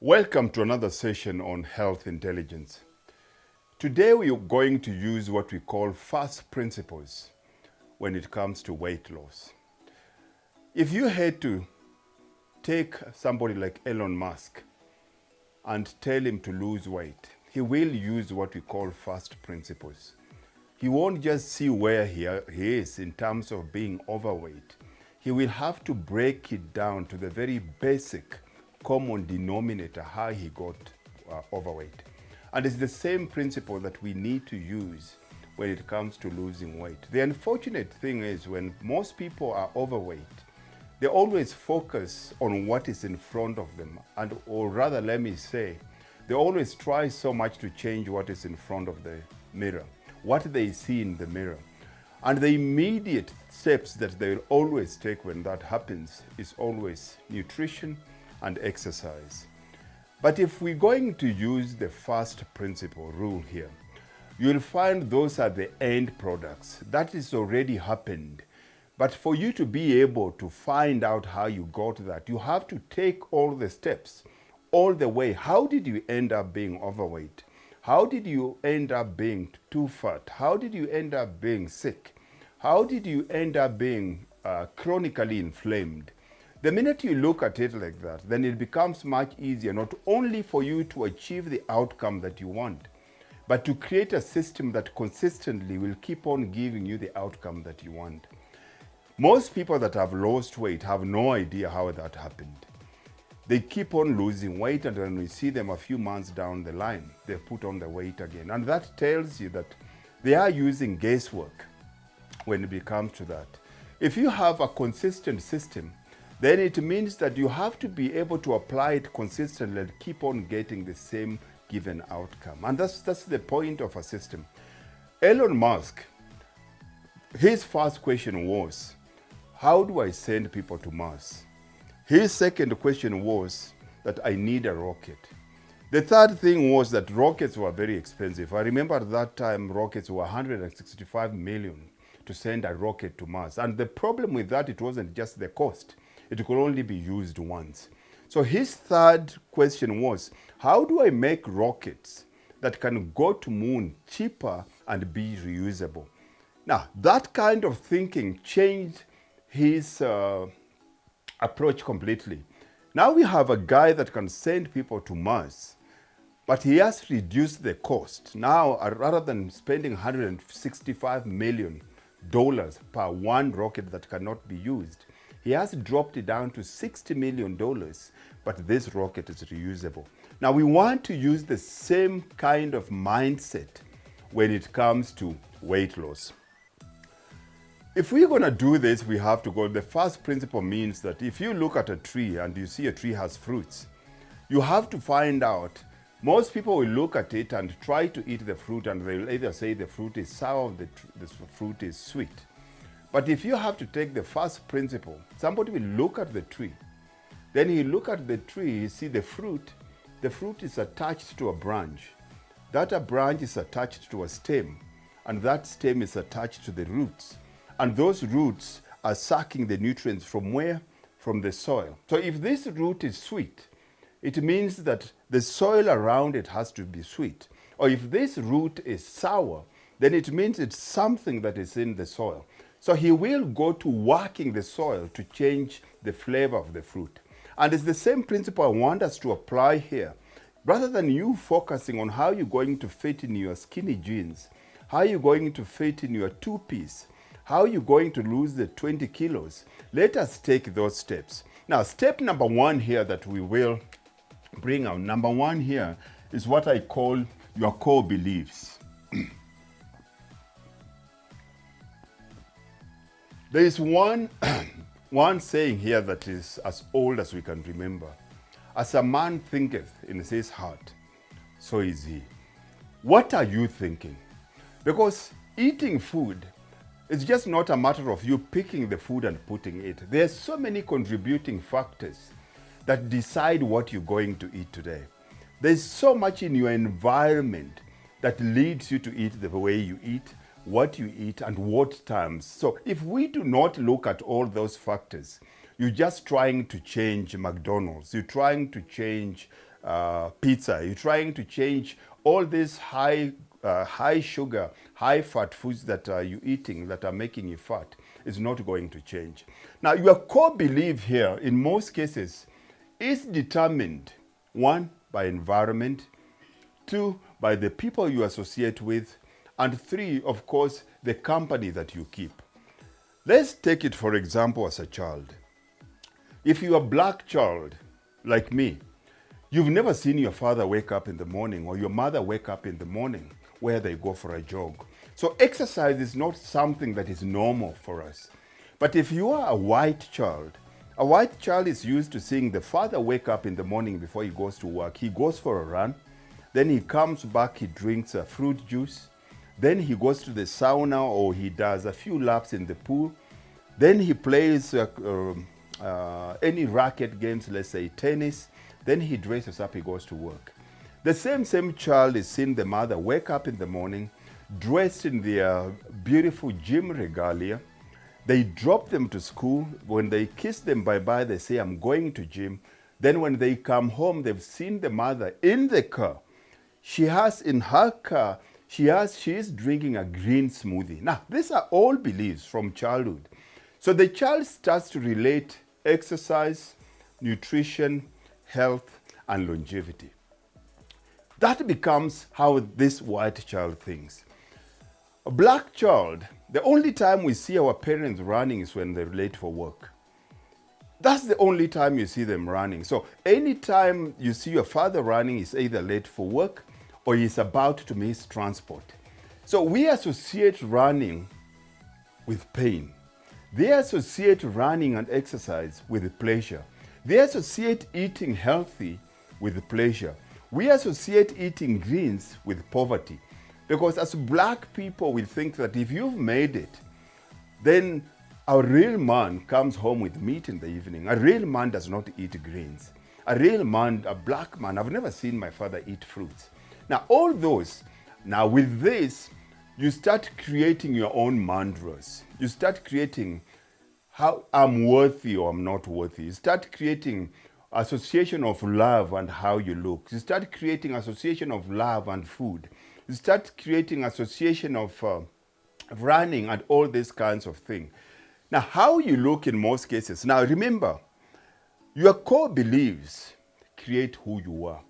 Welcome to another session on health intelligence. Today we are going to use what we call first principles when it comes to weight loss. If you had to take somebody like Elon Musk and tell him to lose weight, he will use what we call first principles. He won't just see where he is in terms of being overweight. He will have to break it down to the very basic common denominator, how he got overweight. And it's the same principle that we need to use when it comes to losing weight. The unfortunate thing is when most people are overweight, they always focus on what is in front of them, or rather, let me say, they always try so much to change what is in front of the mirror, what they see in the mirror. And the immediate steps that they will always take when that happens is always nutrition and exercise. But if we're going to use the first principle rule here, you'll find those are the end products. That is already happened. But for you to be able to find out how you got that, you have to take all the steps, all the way. How did you end up being overweight? How did you end up being too fat? How did you end up being sick? How did you end up being chronically inflamed? The minute you look at it like that, then it becomes much easier not only for you to achieve the outcome that you want, but to create a system that consistently will keep on giving you the outcome that you want. Most people that have lost weight have no idea how that happened. They keep on losing weight, and when we see them a few months down the line, they put on the weight again. And that tells you that they are using guesswork when it comes to that. If you have a consistent system, then it means that you have to be able to apply it consistently and keep on getting the same given outcome. And that's the point of a system. Elon Musk, his first question was, how do I send people to Mars? His second question was that I need a rocket. The third thing was that rockets were very expensive. I remember at that time rockets were 165 million to send a rocket to Mars. And the problem with that, it wasn't just the cost. It could only be used once. So his third question was, how do I make rockets that can go to moon cheaper and be reusable? Now, that kind of thinking changed his approach completely. Now we have a guy that can send people to Mars, but he has reduced the cost. Now, rather than spending $165 million per one rocket that cannot be used, he has dropped it down to $60 million, but this rocket is reusable. Now we want to use the same kind of mindset when it comes to weight loss. If we're going to do this, we have to go. The first principle means that if you look at a tree and you see a tree has fruits, you have to find out. Most people will look at it and try to eat the fruit, and they will either say the fruit is sour or the fruit is sweet. But if you have to take the first principle, somebody will look at the tree. Then he look at the tree, you see the fruit. The fruit is attached to a branch. That branch is attached to a stem, and that stem is attached to the roots. And those roots are sucking the nutrients from where? From the soil. So if this root is sweet, it means that the soil around it has to be sweet. Or if this root is sour, then it means it's something that is in the soil. So he will go to working the soil to change the flavor of the fruit. And it's the same principle I want us to apply here. Rather than you focusing on how you're going to fit in your skinny jeans, how you're going to fit in your two-piece, how you're going to lose the 20 kilos, let us take those steps. Now, step number one here that we will bring out, number one here is what I call your core beliefs. There is one saying here that is as old as we can remember. As a man thinketh in his heart, so is he. What are you thinking? Because eating food is just not a matter of you picking the food and putting it. There's so many contributing factors that decide what you're going to eat today. There's so much in your environment that leads you to eat the way you eat, what you eat, and what times. So if we do not look at all those factors, you're just trying to change McDonald's, you're trying to change pizza. You're trying to change all these high sugar, high fat foods that you're eating that are making you fat. Is not going to change. Now, your core belief here, in most cases, is determined, one, by environment, two, by the people you associate with, and three, of course, the company that you keep. Let's take it, for example, as a child. If you're a black child, like me, you've never seen your father wake up in the morning or your mother wake up in the morning where they go for a jog. So exercise is not something that is normal for us. But if you are a white child is used to seeing the father wake up in the morning before he goes to work. He goes for a run, then he comes back, he drinks a fruit juice, then he goes to the sauna or he does a few laps in the pool, then he plays any racket games, let's say tennis, then he dresses up, he goes to work. The same child is seeing the mother wake up in the morning, dressed in their beautiful gym regalia. They drop them to school. When they kiss them bye-bye, they say, I'm going to gym. Then when they come home, they've seen the mother in the car. She has in her car, she is drinking a green smoothie. Now, these are all beliefs from childhood. So the child starts to relate exercise, nutrition, health, and longevity. That becomes how this white child thinks. A black child, the only time we see our parents running is when they're late for work. That's the only time you see them running. So anytime you see your father running, he's either late for work or he's about to miss transport. So we associate running with pain. They associate running and exercise with pleasure. They associate eating healthy with pleasure. We associate eating greens with poverty. Because as black people, we think that if you've made it, then a real man comes home with meat in the evening. A real man does not eat greens. A real man, a black man, I've never seen my father eat fruits. Now, all those, now with this, you start creating your own mantras. You start creating how I'm worthy or I'm not worthy. You start creating association of love and how you look. You start creating association of love and food. You start creating association of running and all these kinds of things. Now, how you look in most cases. Now, remember, your core beliefs create who you are.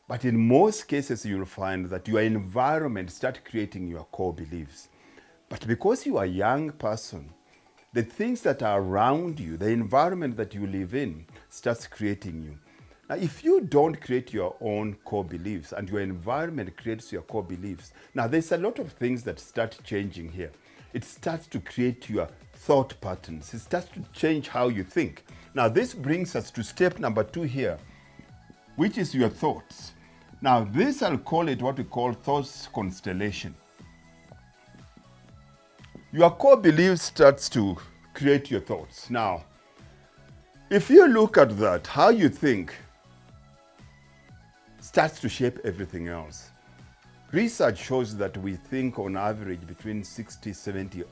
But in most cases, you'll find that your environment starts creating your core beliefs. But because you are a young person, the things that are around you, the environment that you live in, starts creating you. Now, if you don't create your own core beliefs and your environment creates your core beliefs, now there's a lot of things that start changing here. It starts to create your thought patterns. It starts to change how you think. Now, this brings us to step number 2 here, which is your thoughts. Now, this I'll call it what we call thoughts constellation. Your core belief starts to create your thoughts. Now, if you look at that, how you think starts to shape everything else. Research shows that we think on average between 60, 70,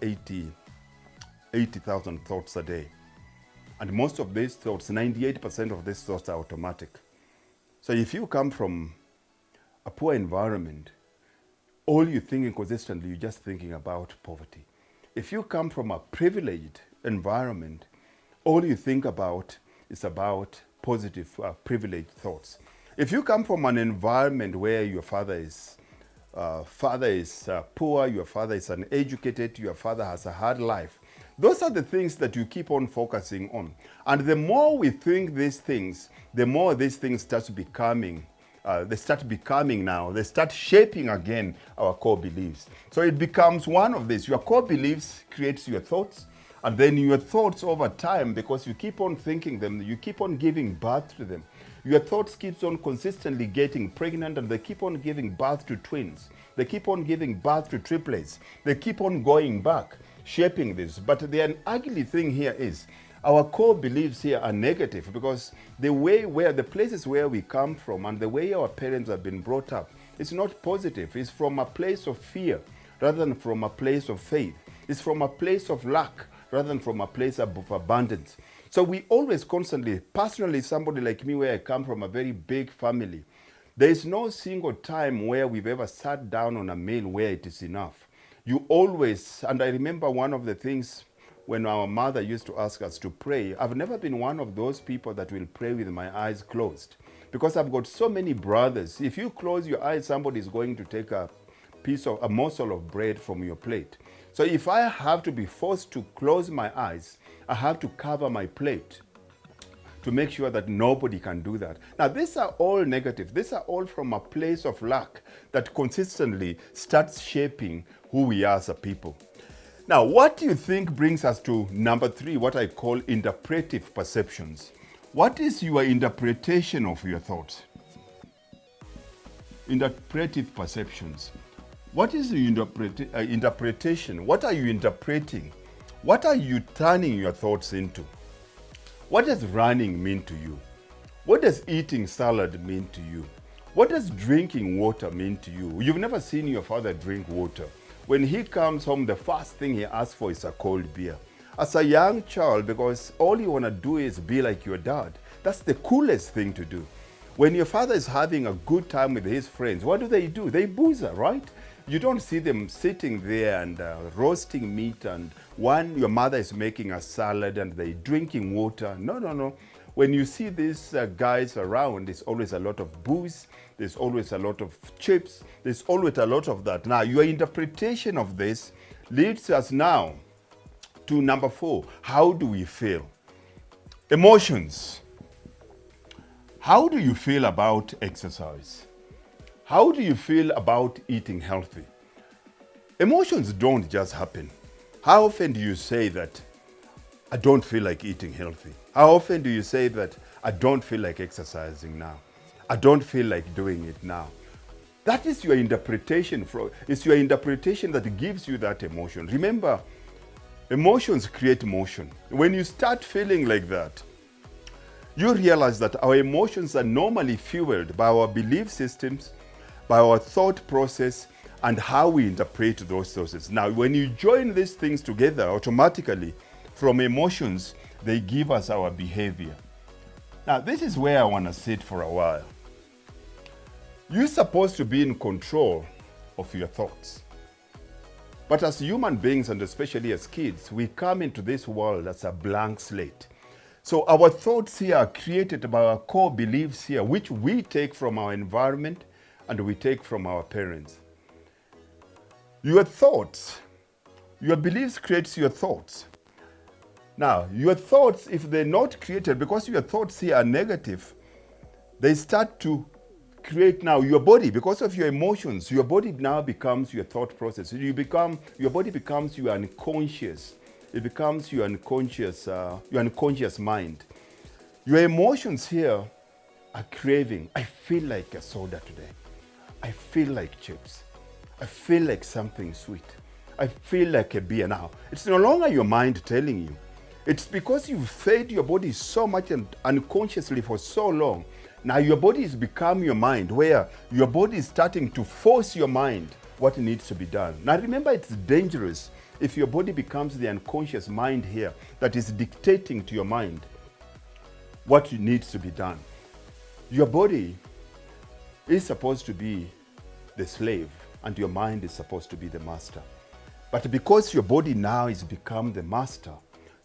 80,000 thoughts a day. And most of these thoughts, 98% of these thoughts are automatic. So if you come from a poor environment, all you're thinking consistently, you're just thinking about poverty. If you come from a privileged environment, all you think about is about positive, privileged thoughts. If you come from an environment where your father is poor, your father is uneducated, your father has a hard life, those are the things that you keep on focusing on. And the more we think these things, the more these things start becoming they start shaping again our core beliefs. So it becomes one of these. Your core beliefs creates your thoughts, and then your thoughts over time, because you keep on thinking them, you keep on giving birth to them. Your thoughts keeps on consistently getting pregnant, and they keep on giving birth to twins. They keep on giving birth to triplets. They keep on going back, shaping this. But the ugly thing here is our core beliefs here are negative, because the places where we come from and the way our parents have been brought up, it's not positive. It's from a place of fear rather than from a place of faith. It's from a place of lack rather than from a place of abundance. So we always constantly, personally, somebody like me, where I come from a very big family, there is no single time where we've ever sat down on a meal where it is enough. You always, and I remember one of the things when our mother used to ask us to pray, I've never been one of those people that will pray with my eyes closed, because I've got so many brothers. If you close your eyes, somebody is going to take a morsel of bread from your plate. So if I have to be forced to close my eyes, I have to cover my plate to make sure that nobody can do that. Now, these are all negative. These are all from a place of lack that consistently starts shaping who we are as a people. Now, what do you think brings us to number 3, what I call interpretive perceptions? What is your interpretation of your thoughts? Interpretive perceptions. What is the interpretation? What are you interpreting? What are you turning your thoughts into? What does running mean to you? What does eating salad mean to you? What does drinking water mean to you? You've never seen your father drink water. When he comes home, the first thing he asks for is a cold beer. As a young child, because all you want to do is be like your dad, that's the coolest thing to do. When your father is having a good time with his friends, what do? They booze, right? You don't see them sitting there and roasting meat, and your mother is making a salad and they drinking water. No. When you see these guys around, there's always a lot of booze, there's always a lot of chips, there's always a lot of that. Now, your interpretation of this leads us now to number 4. How do we feel? Emotions. How do you feel about exercise? How do you feel about eating healthy? Emotions don't just happen. How often do you say that, I don't feel like eating healthy? How often do you say that, I don't feel like exercising now? I don't feel like doing it now? That is your interpretation. It's your interpretation that gives you that emotion. Remember, emotions create motion. When you start feeling like that, you realize that our emotions are normally fueled by our belief systems, by our thought process, and how we interpret those sources. Now, when you join these things together, automatically, from emotions, they give us our behavior. Now, this is where I want to sit for a while. You're supposed to be in control of your thoughts. But as human beings, and especially as kids, we come into this world as a blank slate. So our thoughts here are created by our core beliefs here, which we take from our environment and we take from our parents. Your thoughts, your beliefs creates your thoughts. Now, your thoughts, if they're not created, because your thoughts here are negative, they start to create now your body. Because of your emotions, your body now becomes your thought process. Your body becomes your unconscious. It becomes your unconscious mind. Your emotions here are craving. I feel like a soda today. I feel like chips. I feel like something sweet. I feel like a beer. Now, it's no longer your mind telling you. It's because you've fed your body so much and unconsciously for so long. Now your body has become your mind, where your body is starting to force your mind what needs to be done. Now remember, it's dangerous if your body becomes the unconscious mind here that is dictating to your mind what needs to be done. Your body is supposed to be the slave and your mind is supposed to be the master. But because your body now has become the master,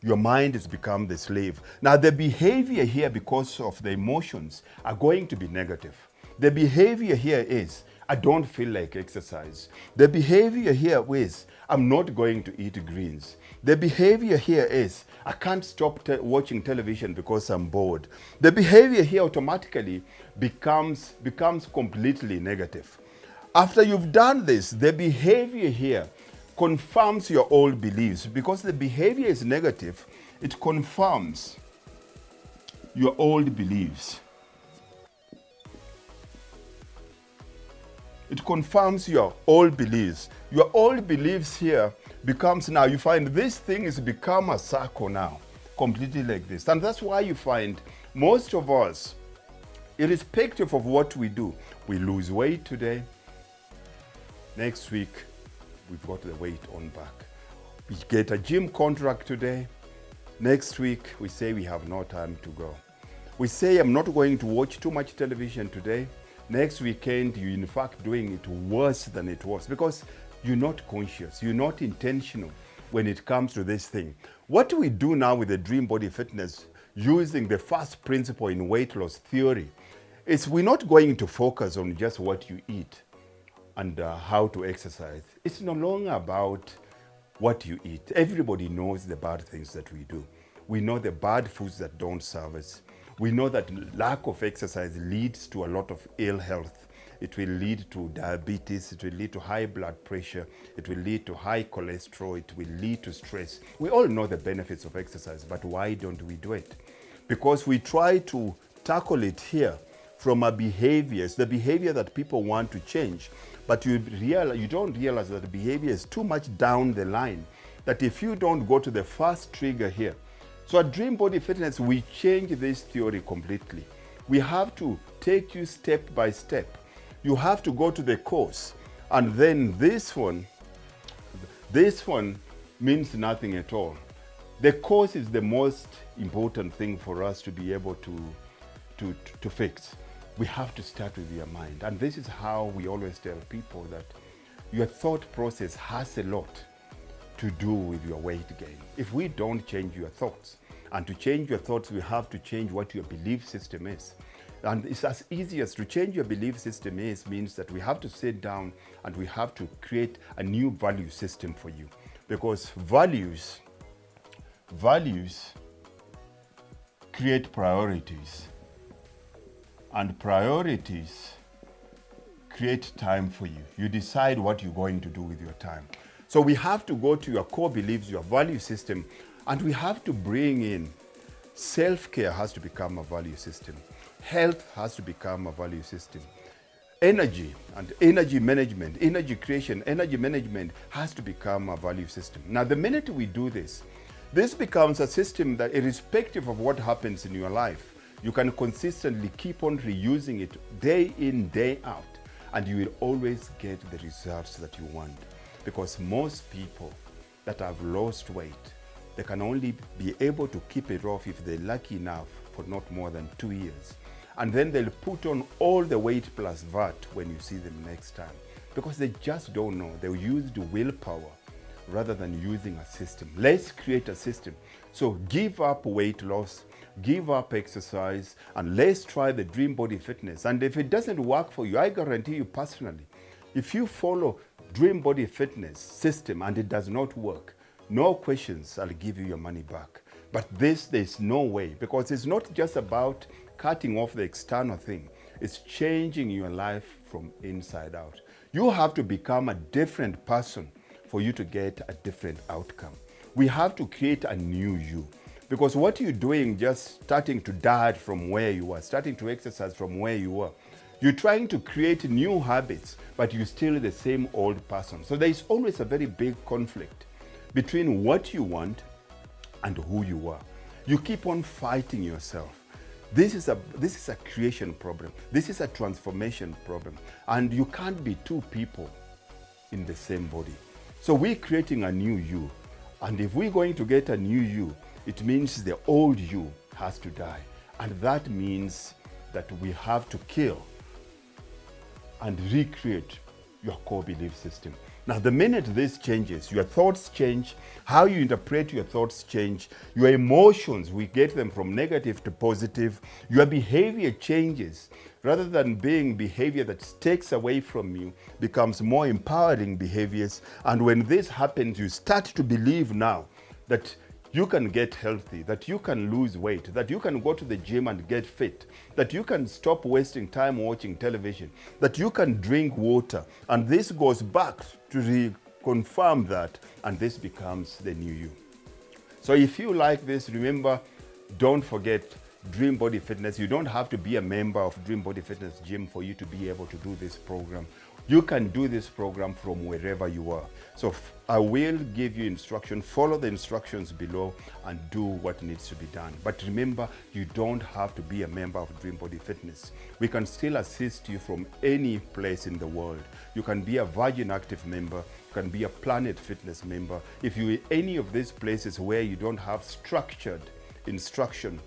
your mind has become the slave. Now the behavior here, because of the emotions, are going to be negative. The behavior here is, I don't feel like exercise. The behavior here is, I'm not going to eat greens. The behavior here is, I can't stop watching television because I'm bored. The behavior here automatically becomes completely negative. After you've done this, the behavior here confirms your old beliefs. Because the behavior is negative, it confirms your old beliefs. It confirms your old beliefs. Your old beliefs here becomes, now you find this thing has become a circle now, completely like this. And that's why you find most of us, irrespective of what we do, we lose weight today. Next week, we've got the weight on back. We get a gym contract today. Next week, we say we have no time to go. We say I'm not going to watch too much television today. Next weekend, you're in fact doing it worse than it was because you're not conscious, you're not intentional when it comes to this thing. What we do now with the Dream Body Fitness, using the first principle in weight loss theory, is we're not going to focus on just what you eat and how to exercise. It's no longer about what you eat. Everybody knows the bad things that we do. We know the bad foods that don't serve us. We know that lack of exercise leads to a lot of ill health. It will lead to diabetes, it will lead to high blood pressure, it will lead to high cholesterol, it will lead to stress. We all know the benefits of exercise, but why don't we do it? Because we try to tackle it here from our behaviors, the behavior that people want to change, but you don't realize that the behavior is too much down the line, that if you don't go to the first trigger here. So at Dream Body Fitness, we change this theory completely. We have to take you step by step. You have to go to the course. And then this one means nothing at all. The course is the most important thing for us to be able to fix. We have to start with your mind. And this is how we always tell people that your thought process has a lot to do with your weight gain. If we don't change your thoughts, and to change your thoughts, we have to change what your belief system is. And it's as easy as to change your belief system means that we have to sit down and we have to create a new value system for you. Because values create priorities, and priorities create time for you. You decide what you're going to do with your time. So we have to go to your core beliefs, your value system, and we have to bring in self-care has to become a value system. Health has to become a value system. Energy and energy management, energy creation, energy management has to become a value system. Now, the minute we do this, this becomes a system that, irrespective of what happens in your life, you can consistently keep on reusing it day in, day out, and you will always get the results that you want. Because most people that have lost weight, they can only be able to keep it off if they're lucky enough for not more than 2 years. And then they'll put on all the weight plus VAT when you see them next time. Because they just don't know. They'll use the willpower rather than using a system. Let's create a system. So give up weight loss, give up exercise, and let's try the Dream Body Fitness. And if it doesn't work for you, I guarantee you personally, if you follow Dream Body Fitness system and it does not work, no questions, I'll give you your money back. But there's no way, because it's not just about cutting off the external thing. It's changing your life from inside out. You have to become a different person for you to get a different outcome. We have to create a new you. Because what you're doing, just starting to diet from where you are, starting to exercise from where you are, you're trying to create new habits, but you're still the same old person. So there's always a very big conflict between what you want and who you are. You keep on fighting yourself. This is a creation problem. This is a transformation problem. And you can't be two people in the same body. So we're creating a new you. And if we're going to get a new you, it means the old you has to die. And that means that we have to kill and recreate your core belief system. Now, the minute this changes, your thoughts change, how you interpret your thoughts change, your emotions, we get them from negative to positive, your behavior changes. Rather than being behavior that takes away from you, becomes more empowering behaviors. And when this happens, you start to believe now that you can get healthy, that you can lose weight, that you can go to the gym and get fit, that you can stop wasting time watching television, that you can drink water. And this goes back to reconfirm that, and this becomes the new you. So if you like this, remember, don't forget Dream Body Fitness. You don't have to be a member of Dream Body Fitness Gym for you to be able to do this program. You can do this program from wherever you are. So I will give you instruction, follow the instructions below and do what needs to be done. But remember, you don't have to be a member of Dream Body Fitness. We can still assist you from any place in the world. You can be a Virgin Active member, you can be a Planet Fitness member. If you're any of these places where you don't have structured instruction,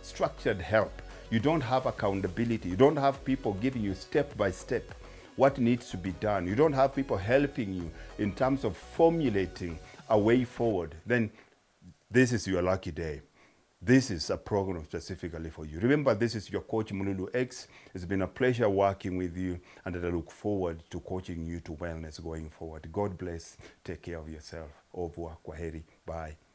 structured help, you don't have accountability, you don't have people giving you step by step what needs to be done, you don't have people helping you in terms of formulating a way forward, then this is your lucky day. This is a program specifically for you. Remember, this is your coach Mululu X. It's been a pleasure working with you, and I look forward to coaching you to wellness going forward. God bless. Take care of yourself. Au revoir. Kwaheri. Bye.